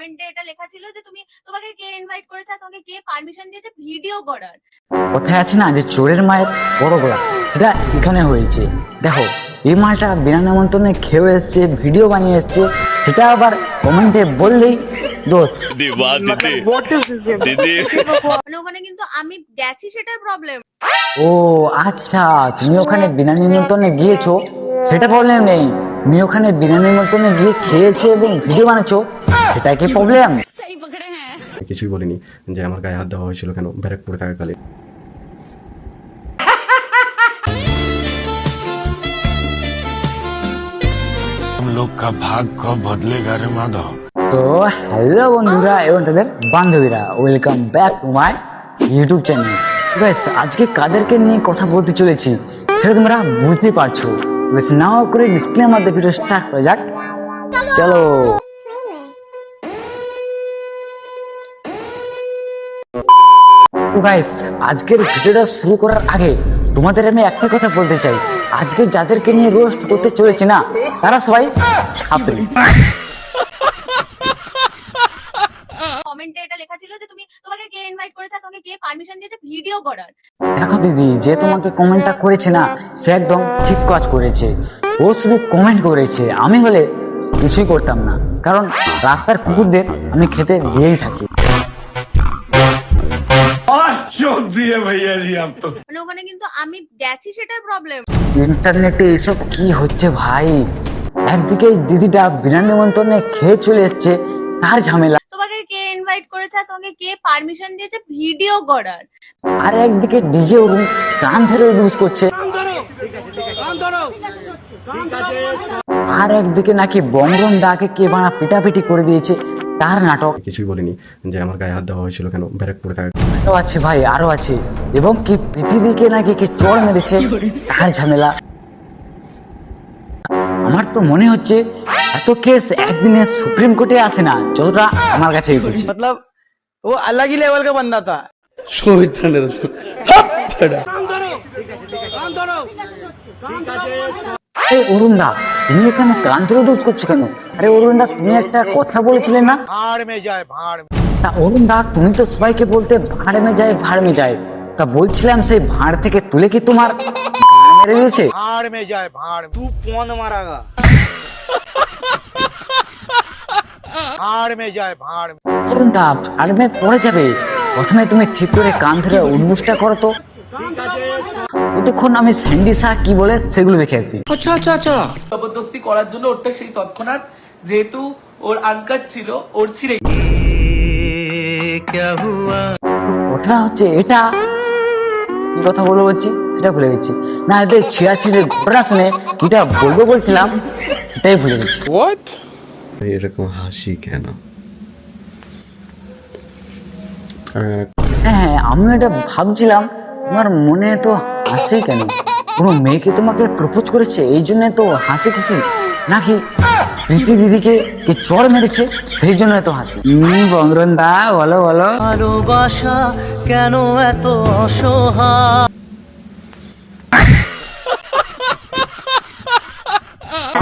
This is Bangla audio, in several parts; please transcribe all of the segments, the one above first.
কমেন্টে এটা লেখা ছিল যে তোমাকে কে ইনভাইট করেছে আর তোমাকে কে পারমিশন দিয়েছে ভিডিও করার। কথায় আছে না যে চোরের মায়ের বড় গলা, সেটা এখানে হয়েছে। দেখো, এই মালটা বিনা নিমন্ত্রণে খেয়ে এসছে, ভিডিও বানিয়ে এসছে, সেটা আবার কমেন্টে বললেই দোস্ত। মানে ওখানে কিন্তু আমি গেছি সেটার প্রবলেম। ও আচ্ছা, তুমি ওখানে বিনা নিমন্ত্রণে গিয়েছো, সেটা প্রবলেম নেই। তুমি ওখানে বিনা নিমন্ত্রণে গিয়ে খেয়েছো এবং ভিডিও বানাচ্ছো, সেটা কি প্রবলেম? কিছুই বলিনি যে আমার গায়ে হাত দেওয়া হয়েছিল কেন ব্যারাকপুরে থাকাকালে। हम लोग का भाग कब बदलेगा रे माधव। তো হ্যালো বন্ধুরা এবং তাদের বান্ধবীরা, welcome back to my YouTube channel. বেশ, আজকে কাদেরকে নিয়ে কথা বলতে চলেছি সেটা তোমরা বুঝতে পারছো। বেশ, নাও করে ডিসক্লেমার দিয়ে ভিডিও স্টার্ট করা যাক। চলো। তো গাইস, আজকের ভিডিওটা শুরু করার আগে তোমাদের আমি একটা কথা বলতে চাই। আজকে যাদেরকে নিয়ে রোস্ট করতে চলেছি না, তারা সবাই ছাত্রী। কমেন্টে এটা লেখা ছিল যে তোমাকে কে ইনভাইট করেছে আর তোমাকে কে পারমিশন দিয়েছে ভিডিও করার। দেখো দিদি, যে তোমাকে কমেন্টটা করেছে না, সে একদম ঠিক কাজ করেছে। ও শুধু কমেন্ট করেছে, আমি হলে কিছুই করতাম না, কারণ রাস্তার কুকুরদের আমি খেতে দিয়েই থাকি। মানে ওখানে কিন্তু আমি গেছি সেটার প্রবলেম। ইন্টারনেটে এসব কি হচ্ছে ভাই? একদিকে এই দিদিটা বিনা নিমন্ত্রণে খেয়ে চলে এসছে, তার ঝামেলা। তোমাকে কে ইনভাইট করেছে আর তোমাকে কে পারমিশন দিয়েছে ভিডিও করার। আর একদিকে ডিজে অরুণ গান ধরে ইউজ করছে, আর একদিকে নাকি বঙ্গন দাকে কে বানা পিটাপিটি করে দিয়েছে, তার নাটক। কিছুই বলিনি যে আমার গায়ে হাত দেওয়া হয়েছিল কেন ব্যারাকপুরে থাকা। আরো আছে ভাই, আরো আছে। এবং কি পৃথিবীকে নাকি কে চড় মেরেছে, তার ঝামেলা। আমার তো মনে হচ্ছে এত কেস একদিনে সুপ্রিম কোর্টে আসে না, যতটা আমার কাছে এসেছে। मतलब वो अलग ही लेवल का बंदा था। আরে অরুণ দা, তুমি এখানে কান ধরে ডুজ করছো কেন? আরে অরুণ দা, তুমি একটা কথা বলেছিলে না? भाड़ में जाए भाड़ में। তা অরুণ দা, তুমি তো সবাইকে বলতে ভাড় মে যায়, ভাড় মে যায়। তা বলছিলাম, সেই ভাড় থেকে তুলে কি তোমার গান মেরে দিয়েছে? भाड़ में जाए भाड़ में। तू कौन मारागा? भाड़ में जाए भाड़ में। অরুণ দা, ভাড় মে পড়ে যাবে। প্রথমে তুমি ঠিক করে কান ধরে উঠবুসটা করো তো। ততক্ষণ আমি স্যান্ডি শাহ কি বলে সেগুলো দেখে আসি। জবরদস্তি করার জন্য ওরটা সেই তৎক্ষণাৎ, যেহেতু ওর আনকাট ছিল, ওর ছিঁড়ে কথাটা হচ্ছে এটা, কি কথা বলবো বলছি সেটা ভুলে গেছি। না, এদের ছিঁড়াছিঁড়ে ঘটনা শুনে কিটা বলবো বলছিলাম, সেটাই ভুলে গেছি। এরকম হাসি কেন? হ্যাঁ হ্যাঁ, আমিও এটা ভাবছিলাম, তোমার মনে তো হাসি কেন? কোনো মেয়েকে তোমাকে প্রপোজ করেছে এই জন্য তো হাসি খুশি, নাকি প্রীতি দিদিকে কে চড় মেরেছে সেই জন্য এত হাসি? বঙ্গরন দা, বলো বলো। ভালোবাসা কেন এত অসহায়?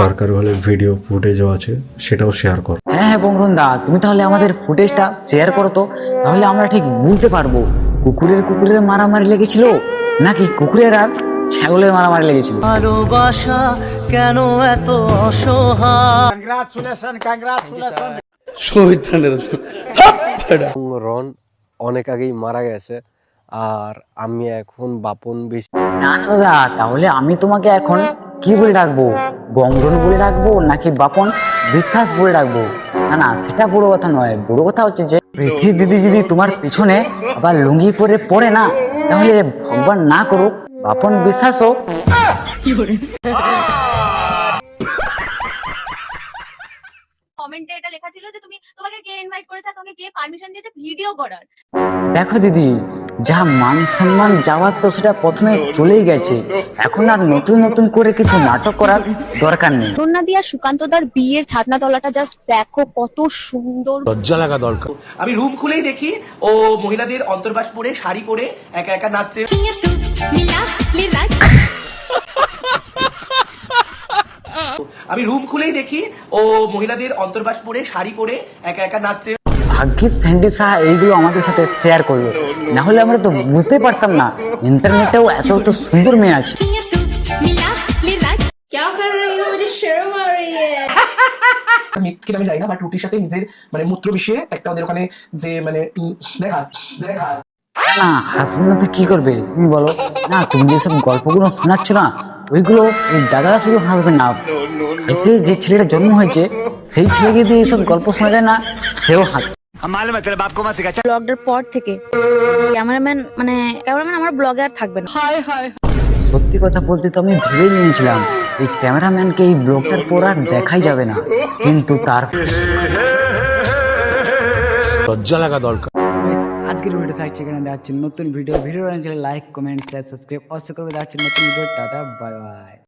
দরকার হলে ভিডিও ফুটেজও আছে, সেটাও শেয়ার কর। হ্যাঁ হ্যাঁ বঙ্গরন দা, তুমি তাহলে আমাদের ফুটেজটা শেয়ার করো তো, তাহলে আমরা ঠিক বুঝতে পারবো কুকুরের মারামারি লেগেছিল নাকি কুকুরের আর ছাগলের মারামারি লেগেছিল। ভালোবাসা কেন এত অসহায়? Congratulations, congratulations. রন অনেক আগেই মারা গেছে, আর আমি এখন বাপন বেশি। না দাদা, তাহলে আমি তোমাকে এখন কি বলে ডাকবো? বঙ্গরন বলে ডাকবো নাকি বাপন বিশ্বাস বলে ডাকবো? না না, সেটা বড় কথা নয়। বড় কথা হচ্ছে যে প্রীতি দিদি যদি তোমার পিছনে আবার লুঙ্গি পরে পড়ে না, তাহলে ভগবান না করুক বাপন বিশ্বাসও কমেন্টে এটা লেখা ছিল যে তোমাকে কে ইনভাইট করেছে আর তোমাকে কে পারমিশন দিয়েছে ভিডিও করার। দেখো দিদি, যা মান সম্মান যাওয়ার তো সেটা প্রথমে চলেই গেছে, এখন আর নতুন নতুন করে কিছু নাটক করার দরকার নেই। অনন্যাদি আর সুকান্তদার বিয়ের ছাতনাতলাটা জাস্ট দেখো, কত সুন্দর। लज्जा लगा दरकार। আমি রুম খুলেই দেখি ও মহিলাদের অন্তর্বাস পরে শাড়ি পরে একা একা নাচছে। আমি রুম খুলেই দেখি ও মহিলাদের অন্তর্বাস পরে শাড়ি পরে একা একা নাচছে। ভাগ্যিস স্যান্ডি সাহা এইগুলো আমাদের সাথে শেয়ার করলো, না হলে আমরা তো বুঝতে পারতাম না ইন্টারনেটেও এত এত সুন্দর মেয়ে আছে। কিনা আমি জানি না, বাট রুটির সাথে নিজের মানে মূত্র মিশিয়ে একটা ওদের ওখানে যে মানে দেখাস না হাসবেন না তো কি করবে তুমি বলো না, তুমি যেসব গল্পগুলো শোনাচ্ছ না ওইগুলো এই দাদারা শুধু হাসবেন না, এতে যে ছেলেটা জন্ম হয়েছে সেই ছেলেকে দিয়ে এইসব গল্প শোনা যায় না, সেও হাসবে। ব্লগটার পর থেকে ক্যামেরাম্যান আমার ব্লগে আর থাকবে না। সত্যি কথা বলতে তো আমি ভেবে নিয়েছিলাম এই ক্যামেরাম্যানকে এই ব্লগটার পর আর দেখাই যাবে না, কিন্তু তার লজ্জা লাগা দরকার। আজকের ভিডিও থাকছে এখানে, দেখাচ্ছি নতুন video. Video like comment share subscribe অবশ্যই করবে। দেখাচ্ছি নতুন ভিডিও। Tata bye bye.